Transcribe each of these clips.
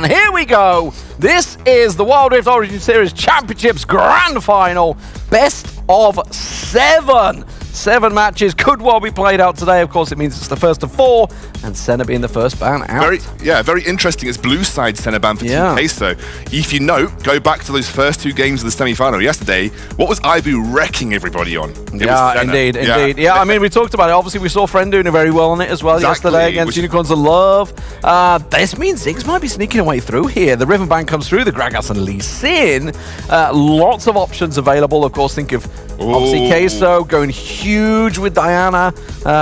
And here we go. This is the Wild Rift Origin Series Championships Grand Final. Best of 7. 7 matches could well be played out today. Of course, it means it's the first of 4, and Senna being the first ban out. Very interesting. It's blue side Senna ban for Team QUESO. If you note, go back to those first 2 games of the semi-final yesterday. What was Ibu wrecking everybody on? Indeed. Yeah, I mean, we talked about it. Obviously, we saw Friend doing very well on it as well yesterday against Unicorns of Love. This means Ziggs might be sneaking away through here. The Riven ban comes through, the Gragas and Lee Sin. Lots of options available. Of course, think of obviously QUESO going huge with Diana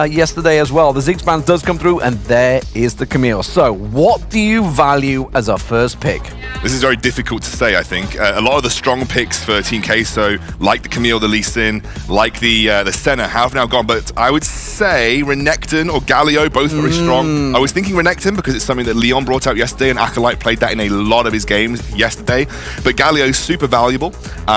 yesterday as well. The Ziggs ban does come through, and there is the Camille. So, what do you value as a first pick? This is very difficult to say, I think. A lot of the strong picks for Team QUESO, like the Camille, the Lee Sin, like the Senna, have now gone. But I would say Renekton or Galio, both very strong. I was thinking Renekton because it's something that Leon brought out yesterday, and Acolyte played that in a lot of his games yesterday. But Galio is super valuable.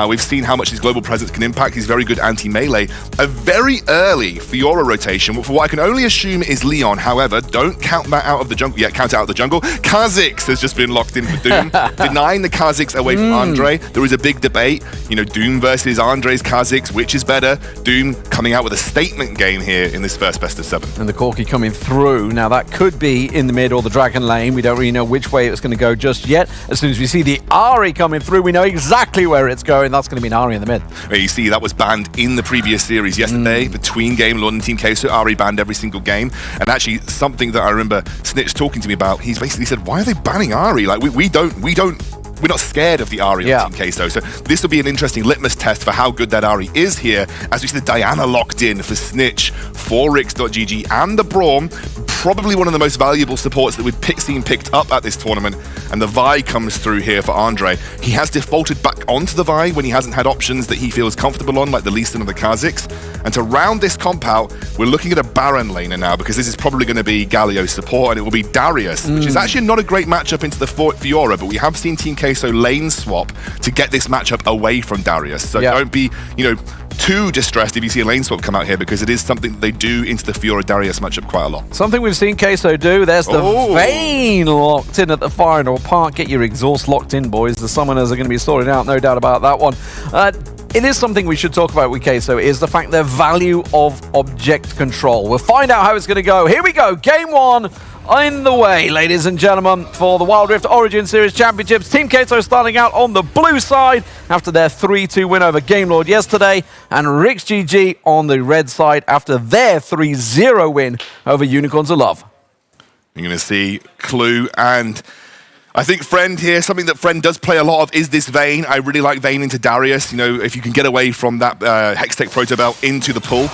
We've seen how much his global presence can impact. He's very good anti-melee. A very early Fiora rotation, for what I can only assume is Leon. However, don't count that out of the jungle yet. Count it out of the jungle. Kha'Zix has just been locked in for Doom. Denying the Kha'Zix away from Andre. There is a big debate. You know, Doom versus Andre's Kha'Zix. Which is better? Doom coming out with a statement game here in this first best of 7. And the Corki coming through. Now, that could be in the mid or the Dragon lane. We don't really know which way it's going to go just yet. As soon as we see the Ahri coming through, we know exactly where it's going. That's going to be an Ahri in the mid. You see, that was banned in the previous series yesterday. Between Game Lord and Team QUESO, Ahri banned every single game. And actually, something that I remember Snitch talking to me about, he's basically said, why are they banning Ahri? Like, we're not scared of the Ahri on Team QUESO. So this will be an interesting litmus test for how good that Ahri is here, as we see the Diana locked in for Snitch, for RIX.GG, and the Braum. Probably one of the most valuable supports that we've seen picked up at this tournament. And the Vi comes through here for Andre. He has defaulted back onto the Vi when he hasn't had options that he feels comfortable on, like the Lee Sin or the Kha'Zix. And to round this comp out, we're looking at a Baron laner now, because this is probably going to be Galio's support, and it will be Darius, which is actually not a great matchup into the Fiora, but we have seen Team QUESO lane swap to get this matchup away from Darius. So don't be, too distressed if you see a lane swap come out here, because it is something that they do into the Fiora-Darius matchup quite a lot. Something we've seen QUESO do. There's the Vayne locked in at the final part. Get your exhaust locked in, boys. The summoners are going to be sorted out, no doubt about that one. It is something we should talk about with QUESO, is the fact their value of object control. We'll find out how it's going to go. Here we go. Game 1 in the way, ladies and gentlemen, for the Wild Rift Origin Series Championships. Team QUESO starting out on the blue side after their 3-2 win over Game Lord yesterday, and RIX.GG on the red side after their 3-0 win over Unicorns of Love. You're going to see Clue and I think Friend here, something that Friend does play a lot of is this Vayne. I really like Vayne into Darius. If you can get away from that Hextech Proto Bell into the pull,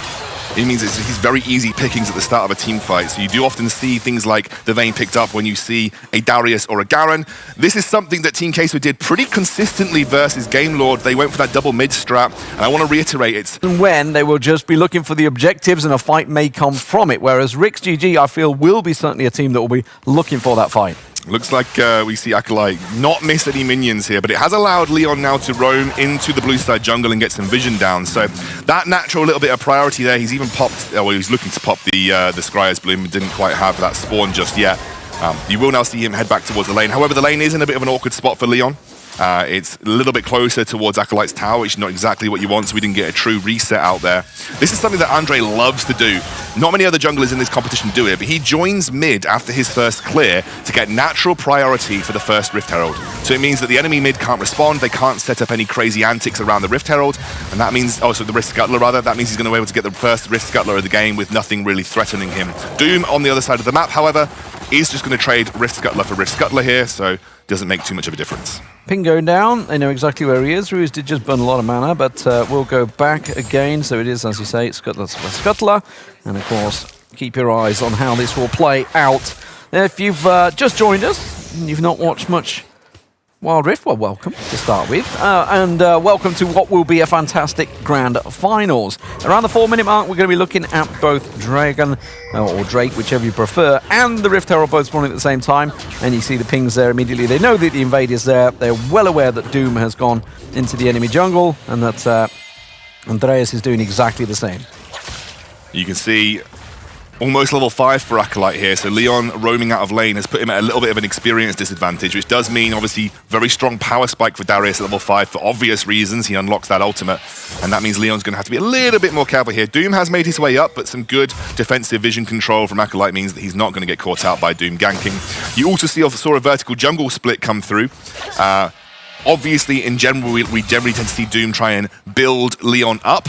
it means he's very easy pickings at the start of a team fight. So you do often see things like the Vayne picked up when you see a Darius or a Garen. This is something that Team QUESO did pretty consistently versus Game Lord. They went for that double mid strat, and I want to reiterate it. When they will just be looking for the objectives, and a fight may come from it, whereas RIX.GG, I feel, will be certainly a team that will be looking for that fight. Looks like we see Acolyte not miss any minions here, but it has allowed Leon now to roam into the blue side jungle and get some vision down. So that natural little bit of priority there. He's even popped, well, he was looking to pop the Scryer's Bloom, but didn't quite have that spawn just yet. You will now see him head back towards the lane. However, the lane is in a bit of an awkward spot for Leon. It's a little bit closer towards Acolyte's tower, which is not exactly what you want, so we didn't get a true reset out there. This is something that Andre loves to do. Not many other junglers in this competition do it, but he joins mid after his first clear to get natural priority for the first Rift Herald. So it means that the enemy mid can't respond, they can't set up any crazy antics around the Rift Herald, and that means, the Rift Scuttler rather, that means he's going to be able to get the first Rift Scuttler of the game with nothing really threatening him. Doom on the other side of the map, however, is just going to trade Rift Scuttler for Rift Scuttler here, so doesn't make too much of a difference. Ping going down, they know exactly where he is. Ruse did just burn a lot of mana, but we'll go back again. So it is, as you say, Scuttler for Scuttler. And of course, keep your eyes on how this will play out. If you've just joined us and you've not watched much Wild Rift, well, welcome to start with, and welcome to what will be a fantastic grand finals. Around the 4-minute mark, we're going to be looking at both Dragon, or Drake, whichever you prefer, and the Rift Herald both spawning at the same time, and you see the pings there immediately. They know that the invader's there. They're well aware that Doom has gone into the enemy jungle, and that Andreas is doing exactly the same. You can see Almost level 5 for Acolyte here, so Leon roaming out of lane has put him at a little bit of an experience disadvantage, which does mean, obviously, very strong power spike for Darius at level 5 for obvious reasons. He unlocks that ultimate, and that means Leon's going to have to be a little bit more careful here. Doom has made his way up, but some good defensive vision control from Acolyte means that he's not going to get caught out by Doom ganking. You also saw a vertical jungle split come through. Obviously, in general, we generally tend to see Doom try and build Leon up.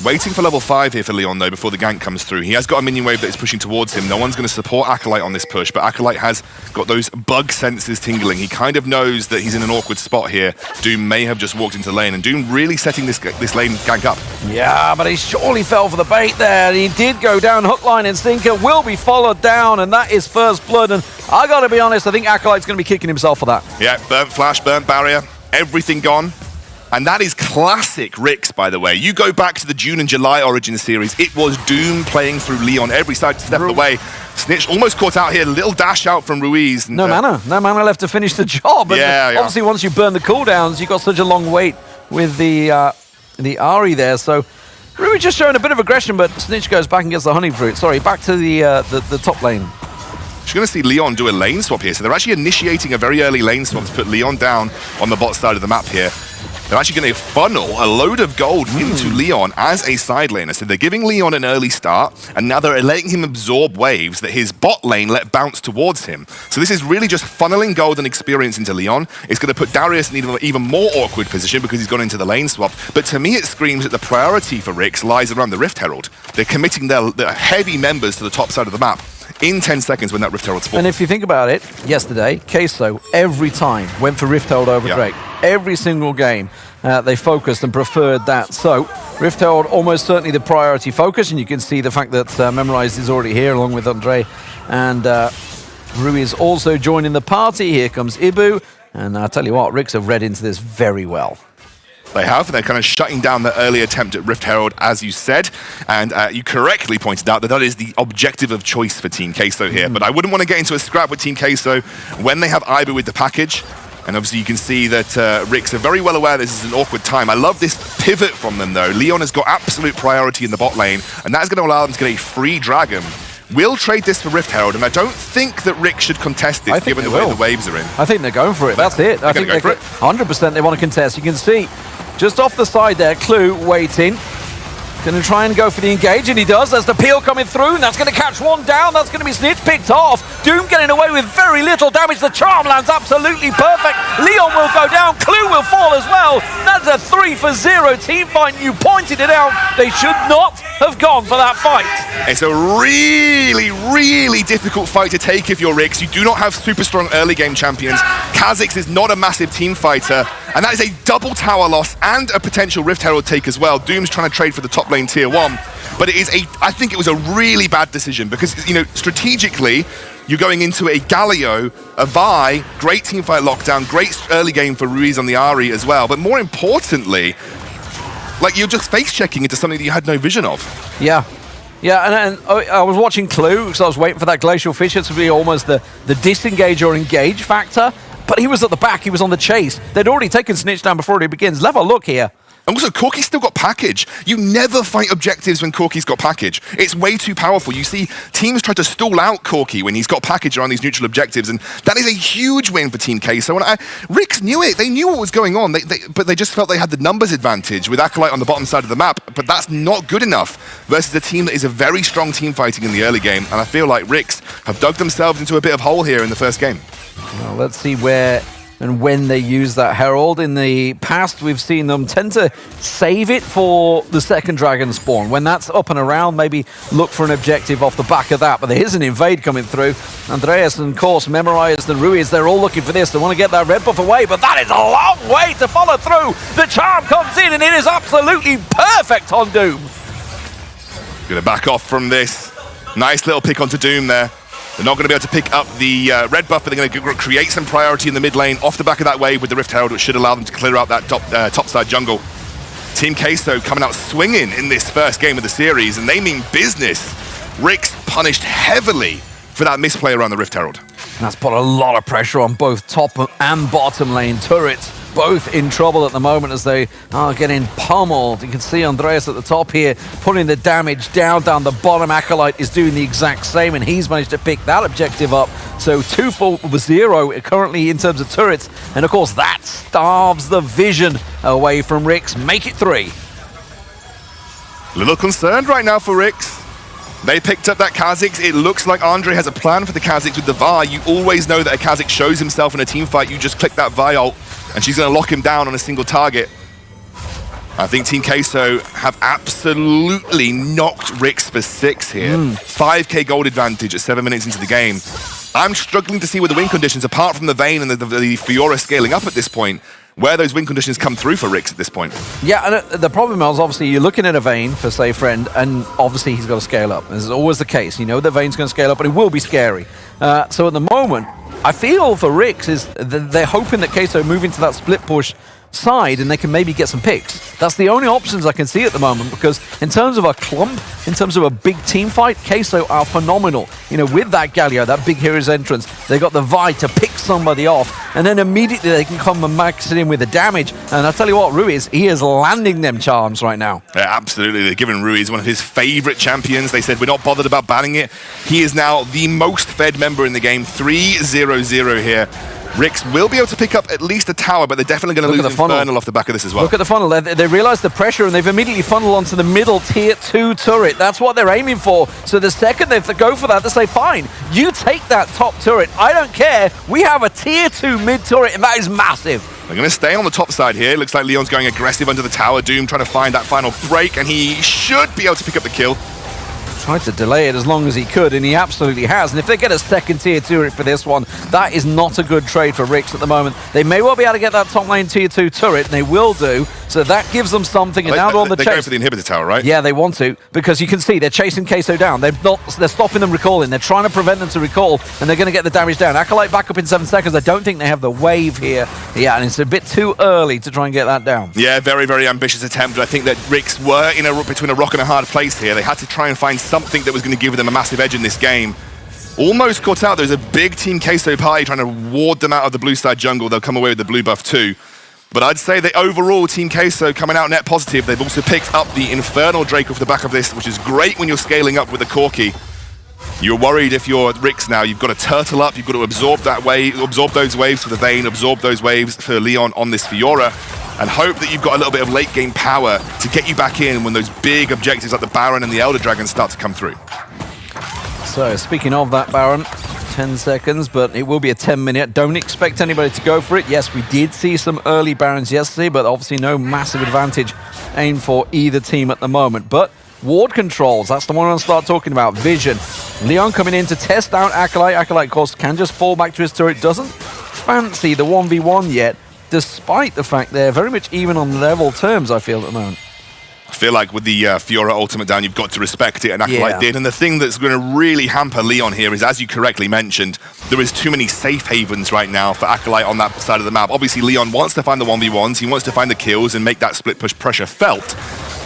Waiting for level 5 here for Leon, though, before the gank comes through. He has got a minion wave that is pushing towards him. No one's going to support Acolyte on this push, but Acolyte has got those bug senses tingling. He kind of knows that he's in an awkward spot here. Doom may have just walked into lane, and Doom really setting this lane gank up. Yeah, but he surely fell for the bait there. He did go down. Hook, line, and sinker will be followed down, and that is first blood. And I got to be honest, I think Acolyte's going to be kicking himself for that. Yeah, burnt flash, burnt barrier, everything gone. And that is classic RIX, by the way. You go back to the June and July Origin series, it was Doom playing through Leon every step of the way. Snitch almost caught out here, little dash out from Ruiz. And, no mana left to finish the job. And obviously, once you burn the cooldowns, you've got such a long wait with the Ahri there. So Ruiz just showing a bit of aggression, but Snitch goes back and gets the honey fruit. Sorry, back to the top lane. You're going to see Leon do a lane swap here. So they're actually initiating a very early lane swap to put Leon down on the bot side of the map here. They're actually going to funnel a load of gold into Leon as a side laner. So they're giving Leon an early start, and now they're letting him absorb waves that his bot lane let bounce towards him. So this is really just funneling gold and experience into Leon. It's going to put Darius in an even more awkward position because he's gone into the lane swap. But to me, it screams that the priority for RIX lies around the Rift Herald. They're committing their heavy members to the top side of the map in 10 seconds when that Rift Herald's full. And if you think about it, yesterday, QUESO every time went for Rift Herald over Drake. Every single game, they focused and preferred that. So Rift Herald almost certainly the priority focus, and you can see the fact that Memorized is already here along with Andre, and Ruiz also joining the party. Here comes Ibu, and I tell you what, RIX have read into this very well. They have. They're kind of shutting down the early attempt at Rift Herald, as you said. And you correctly pointed out that that is the objective of choice for Team QUESO here. But I wouldn't want to get into a scrap with Team QUESO when they have Ibu with the package. And obviously you can see that RIX are very well aware this is an awkward time. I love this pivot from them, though. Leon has got absolute priority in the bot lane, and that is going to allow them to get a free dragon. We'll trade this for Rift Herald, and I don't think that RIX should contest this given the way the waves are in. I think they're going for it. That's it. I think they're going for it. 100% they want to contest. You can see just off the side there, Clue waiting. Going to try and go for the engage, and he does. There's the peel coming through, and that's going to catch one down. That's going to be Snitch picked off. Doom getting away with very little damage. The charm lands absolutely perfect. Leon will go down. Clue will fall as well. That's a 3-for-0 team fight. You pointed it out. They should not have gone for that fight. It's a really, really difficult fight to take if you're RIX. You do not have super strong early game champions. Kha'Zix is not a massive team fighter, and that is a double tower loss and a potential Rift Herald take as well. Doom's trying to trade for the top lane tier 1, but I think it was a really bad decision because, you know, strategically, you're going into a Galio, a Vi, great teamfight lockdown, great early game for Ruiz on the Ahri as well, but more importantly, like, you're just face-checking into something that you had no vision of. Yeah. Yeah, and I was watching Clue because I was waiting for that Glacial Fissure to be almost the disengage or engage factor, but he was at the back, he was on the chase. They'd already taken Snitch down before he begins. Have a look here. And also, Corki's still got package. You never fight objectives when Corki's got package. It's way too powerful. You see teams try to stall out Corki when he's got package around these neutral objectives, and that is a huge win for Team QUESO. And RIX knew it. They knew what was going on, but they just felt they had the numbers advantage with Acolyte on the bottom side of the map, but that's not good enough versus a team that is a very strong team fighting in the early game, and I feel like RIX have dug themselves into a bit of hole here in the first game. Well, let's see where and when they use that Herald. In the past, we've seen them tend to save it for the second dragon spawn. When that's up and around, maybe look for an objective off the back of that. But there is an invade coming through. Andreas and, of course, Memorized and Ruiz, they're all looking for this. They want to get that red buff away, but that is a long way to follow through. The charm comes in, and it is absolutely perfect on Doom. Gonna back off from this. Nice little pick onto Doom there. They're not going to be able to pick up the red buff, but they're going to create some priority in the mid lane off the back of that wave with the Rift Herald, which should allow them to clear out that top side jungle. Team QUESO coming out swinging in this first game of the series, and they mean business. RIX punished heavily for that misplay around the Rift Herald. That's put a lot of pressure on both top and bottom lane turrets. both in trouble at the moment as they are getting pummeled. You can see Andreas at the top here putting the damage down the bottom. Acolyte is doing the exact same, and he's managed to pick that objective up. So 2 for 0 currently in terms of turrets, and of course that starves the vision away from RIX. Make it 3. A little concerned right now for RIX. They picked up that Kha'Zix. It looks like Andre has a plan for the Kha'Zix with the Vi. You always know that a Kha'Zix shows himself in a team fight. You just click that Vi ult, and she's going to lock him down on a single target. I think Team QUESO have absolutely knocked RIX for 6 here. 5k gold advantage at 7 minutes into the game. I'm struggling to see where the win conditions, apart from the Vayne and the Fiora scaling up at this point, where those win conditions come through for RIX at this point. Yeah, and the problem is obviously you're looking at a Vayne for, say, Friend, and obviously he's got to scale up. This is always the case. You know the Vayne's going to scale up, and it will be scary. So at the moment, I feel for RIX is they're hoping that QUESO move into that split push side and they can maybe get some picks. That's the only options I can see at the moment, because in terms of a clump, in terms of a big team fight, QUESO are phenomenal. You know, with that Galio, that big hero's entrance, they got the Vi to pick somebody off, and then immediately they can come and max it in with the damage. And I'll tell you what, Ruiz, he is landing them charms right now. Yeah, absolutely. They're giving Ruiz one of his favorite champions. They said, we're not bothered about banning it. He is now the most fed member in the game. 3-0-0 here. RIX will be able to pick up at least a tower, but they're definitely going to lose Infernal off the back of this as well. Look at the funnel. They realize the pressure, and they've immediately funneled onto the middle tier 2 turret. That's what they're aiming for. So the second they go for that, they say, fine, you take that top turret. I don't care. We have a tier 2 mid turret, and that is massive. They're going to stay on the top side here. Looks like Leon's going aggressive under the tower. Doom trying to find that final break, and he should be able to pick up the kill. Tried to delay it as long as he could, and he absolutely has. And if they get a second tier 2 for this one, that is not a good trade for RIX at the moment. They may well be able to get that top lane tier 2 turret, and they will do. So that gives them something. And now they're on the chase. They're going for the inhibitor tower, right? Yeah, they want to, because you can see they're chasing QUESO down. They're stopping them recalling. They're trying to prevent them to recall, and they're going to get the damage down. Acolyte back up in 7 seconds. I don't think they have the wave here. Yeah, and it's a bit too early to try and get that down. Yeah, very, very ambitious attempt. But I think that RIX were between a rock and a hard place here. They had to try and find something that was going to give them a massive edge in this game. Almost caught out. There's a big Team QUESO party trying to ward them out of the blue side jungle. They'll come away with the blue buff too. But I'd say that overall, Team QUESO coming out net positive. They've also picked up the Infernal Drake off the back of this, which is great when you're scaling up with the Corki. You're worried if you're RIX now. You've got to turtle up. You've got to absorb that wave, absorb those waves for the Vayne, absorb those waves for Leon on this Fiora, and hope that you've got a little bit of late game power to get you back in when those big objectives like the Baron and the Elder Dragon start to come through. So, speaking of that Baron, 10 seconds, but it will be a 10-minute. Don't expect anybody to go for it. Yes, we did see some early Barons yesterday, but obviously no massive advantage aimed for either team at the moment. But ward controls, that's the one I'm going to start talking about. Vision. Leon coming in to test out Acolyte. Acolyte, of course, can just fall back to his turret. Doesn't fancy the 1v1 yet, despite the fact they're very much even on level terms, I feel, at the moment. I feel like with the Fiora ultimate down, you've got to respect it, and Acolyte did. And the thing that's going to really hamper Leon here is, as you correctly mentioned, there is too many safe havens right now for Acolyte on that side of the map. Obviously, Leon wants to find the 1v1s, he wants to find the kills and make that split push pressure felt.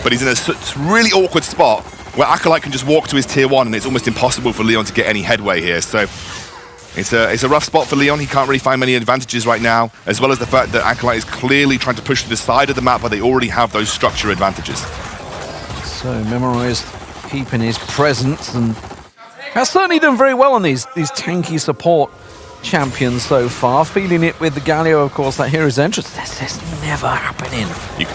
But he's in a really awkward spot where Acolyte can just walk to his tier 1, and it's almost impossible for Leon to get any headway here. So it's a rough spot for Leon. He can't really find many advantages right now, as well as the fact that Acolyte is clearly trying to push to the side of the map, but they already have those structure advantages. So Memorized keeping his presence, and has certainly done very well on these tanky support champions so far. Feeling it with the Galio, of course, that hero's entrance. This is never happening.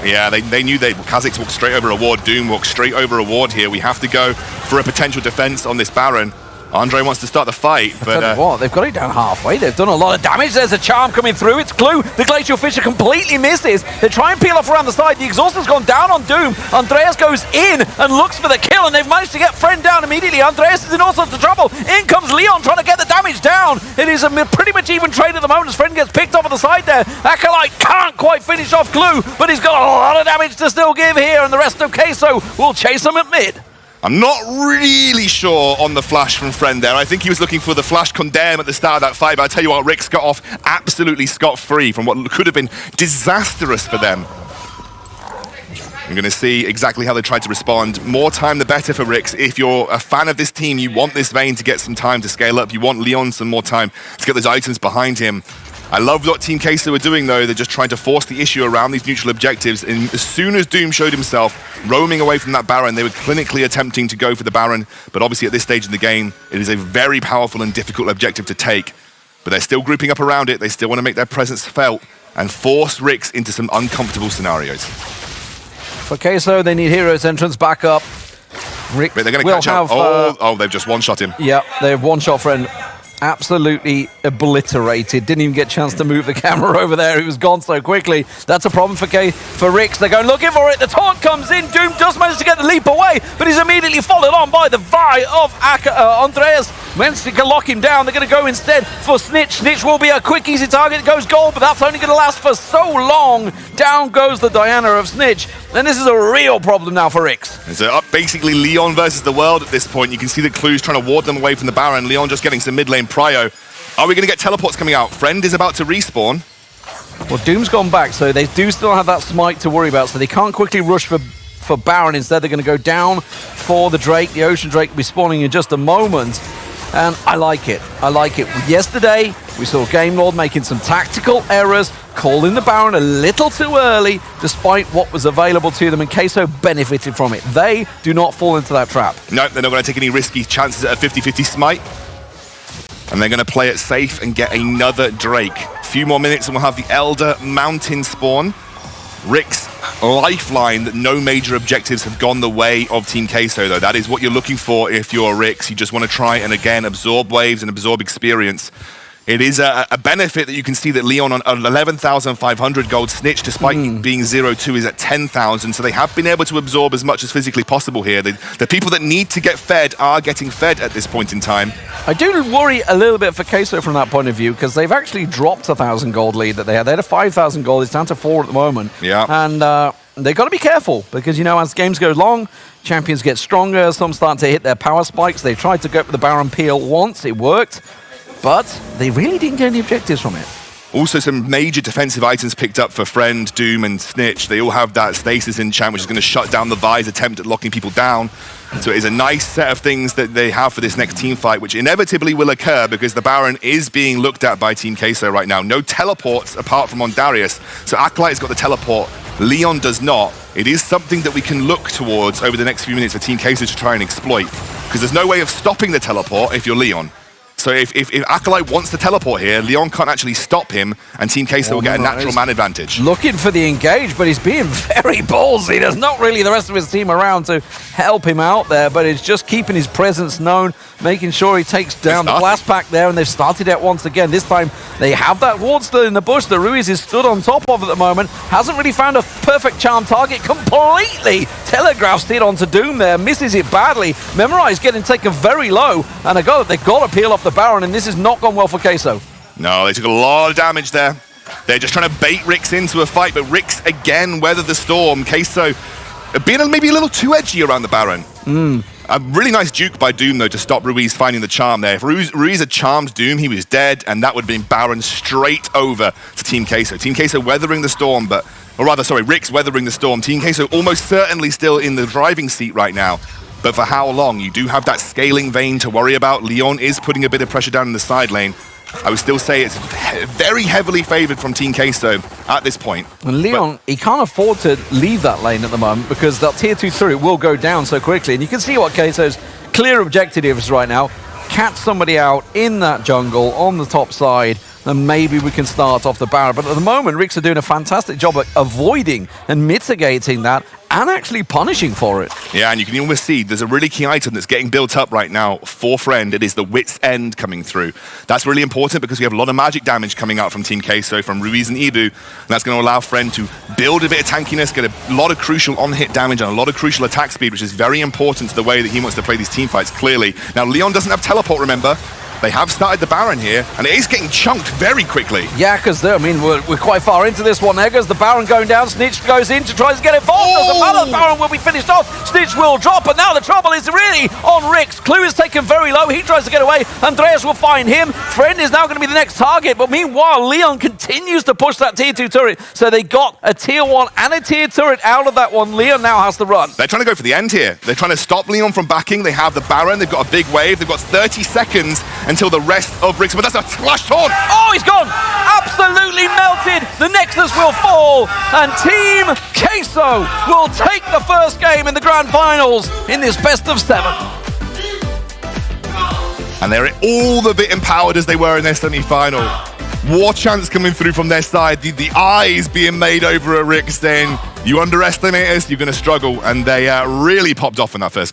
Yeah, they knew they Kha'Zix walked straight over a ward. Doom walked straight over a ward here. We have to go for a potential defense on this Baron. Andre wants to start the fight, but what? They've got it down halfway. They've done a lot of damage. There's a charm coming through. It's Glue. The Glacial Fisher completely misses. They try and peel off around the side. The exhaust has gone down on Doom. Andreas goes in and looks for the kill, and they've managed to get Friend down immediately. Andreas is in all sorts of trouble. In comes Leon trying to get the damage down. It is a pretty much even trade at the moment as Friend gets picked off at the side there. Acolyte can't quite finish off Glue, but he's got a lot of damage to still give here, and the rest of QUESO will chase him at mid. I'm not really sure on the flash from Friend there. I think he was looking for the flash condemn at the start of that fight, but I tell you what, RIX got off absolutely scot-free from what could have been disastrous for them. I'm going to see exactly how they tried to respond. More time the better for RIX. If you're a fan of this team, you want this Vayne to get some time to scale up. You want Leon some more time to get those items behind him. I love what Team QUESO are doing, though. They're just trying to force the issue around these neutral objectives. And as soon as Doom showed himself roaming away from that Baron, they were clinically attempting to go for the Baron. But obviously at this stage in the game, it is a very powerful and difficult objective to take. But they're still grouping up around it. They still want to make their presence felt and force RIX into some uncomfortable scenarios. For QUESO, they need Hero's entrance back up. RIX But they're going to catch up. Oh, they've just one-shot him. Yeah, they have one-shot friend. Absolutely obliterated. Didn't even get a chance to move the camera over there. He was gone so quickly. That's a problem for RIX. They're going looking for it. The taunt comes in. Doom does manage to get the leap away, but he's immediately followed on by the Vi of Andreas. Once they can lock him down, they're going to go instead for Snitch. Snitch will be a quick, easy target. It goes gold, but that's only going to last for so long. Down goes the Diana of Snitch. And this is a real problem now for RIX. It's basically Leon versus the world at this point. You can see the clues trying to ward them away from the Baron. Leon just getting some mid lane prio. Are we going to get teleports coming out? Friend is about to respawn. Well, Doom's gone back, so they do still have that smite to worry about, so they can't quickly rush for Baron. Instead, they're going to go down for the Drake. The Ocean Drake will be spawning in just a moment. And I like it. I like it. Yesterday, we saw Game Lord making some tactical errors, calling the Baron a little too early, despite what was available to them, and QUESO benefited from it. They do not fall into that trap. No, they're not going to take any risky chances at a 50-50 smite. And they're going to play it safe and get another Drake. A few more minutes and we'll have the Elder Mountain spawn. RIX lifeline that no major objectives have gone the way of Team QUESO, though. That is what you're looking for if you're RIX. You just want to try and, again, absorb waves and absorb experience. It is a benefit that you can see that Leon on 11,500 gold. Snitch, despite being 0-2, is at 10,000. So they have been able to absorb as much as physically possible here. The people that need to get fed are getting fed at this point in time. I do worry a little bit for QUESO from that point of view, because they've actually dropped a 1,000 gold lead that they had. They had a 5,000 gold. It's down to 4 at the moment. Yeah. And they've got to be careful, because, you know, as games go long, champions get stronger. Some start to hit their power spikes. They tried to go for the Baron Peel once. It worked. But they really didn't get any objectives from it. Also, some major defensive items picked up for Friend, Doom, and Snitch. They all have that stasis enchant, which is going to shut down the Vi's attempt at locking people down. So it is a nice set of things that they have for this next team fight, which inevitably will occur because the Baron is being looked at by Team QUESO right now. No teleports apart from on Darius. So Acolyte's got the teleport. Leon does not. It is something that we can look towards over the next few minutes for Team QUESO to try and exploit. Because there's no way of stopping the teleport if you're Leon. So if Acolyte wants to teleport here, Leon can't actually stop him, and Team QUESO will get a natural man advantage. Looking for the engage, but he's being very ballsy. There's not really the rest of his team around to help him out there, but it's just keeping his presence known, making sure he takes down the blast pack there, and they've started it once again. This time, they have that ward still in the bush that Ruiz is stood on top of at the moment. Hasn't really found a perfect charm target. Completely telegraphs it onto Doom there, misses it badly. Memorize getting taken very low, and they've got to peel off the Baron, and this has not gone well for QUESO. No, they took a lot of damage there. They're just trying to bait RIX into a fight, but RIX again weathered the storm. QUESO being maybe a little too edgy around the Baron. A really nice juke by Doom, though, to stop Ruiz finding the charm there. If Ruiz had charmed Doom, he was dead, and that would have been Baron straight over to Team QUESO. Team QUESO weathering the storm, RIX weathering the storm. Team QUESO almost certainly still in the driving seat right now. But for how long? You do have that scaling vein to worry about. Leon is putting a bit of pressure down in the side lane. I would still say it's very heavily favored from Team QUESO at this point. And Leon, he can't afford to leave that lane at the moment because that tier 2 turret will go down so quickly. And you can see what QUESO's clear objective is right now. Catch somebody out in that jungle on the top side, then maybe we can start off the Baron. But at the moment, RIX are doing a fantastic job at avoiding and mitigating that and actually punishing for it. Yeah, and you can almost see there's a really key item that's getting built up right now for Friend. It is the Wit's End coming through. That's really important because we have a lot of magic damage coming out from Team QUESO, from Ruiz and Edu, and that's going to allow Friend to build a bit of tankiness, get a lot of crucial on-hit damage and a lot of crucial attack speed, which is very important to the way that he wants to play these team fights, clearly. Now, Leon doesn't have teleport, remember? They have started the Baron here, and it is getting chunked very quickly. Yeah, because we're quite far into this one. There goes the Baron going down. Snitch goes in to try to get involved. Doesn't matter. The Baron will be finished off. Snitch will drop, and now the trouble is really on RIX. Clue is taken very low. He tries to get away. Andreas will find him. Friend is now going to be the next target, but meanwhile, Leon continues to push that tier 2 turret. So they got a tier 1 and a tier turret out of that one. Leon now has to run. They're trying to go for the end here. They're trying to stop Leon from backing. They have the Baron. They've got a big wave. They've got 30 seconds until the rest of RIX, but that's a flash taunt. Oh, he's gone! Absolutely defeated, the Nexus will fall, and Team QUESO will take the first game in the Grand Finals in this best of 7. And they're all the bit empowered as they were in their semi-final. War chants coming through from their side, the eyes being made over at RIX saying, you underestimate us, you're going to struggle. And they really popped off in that first game.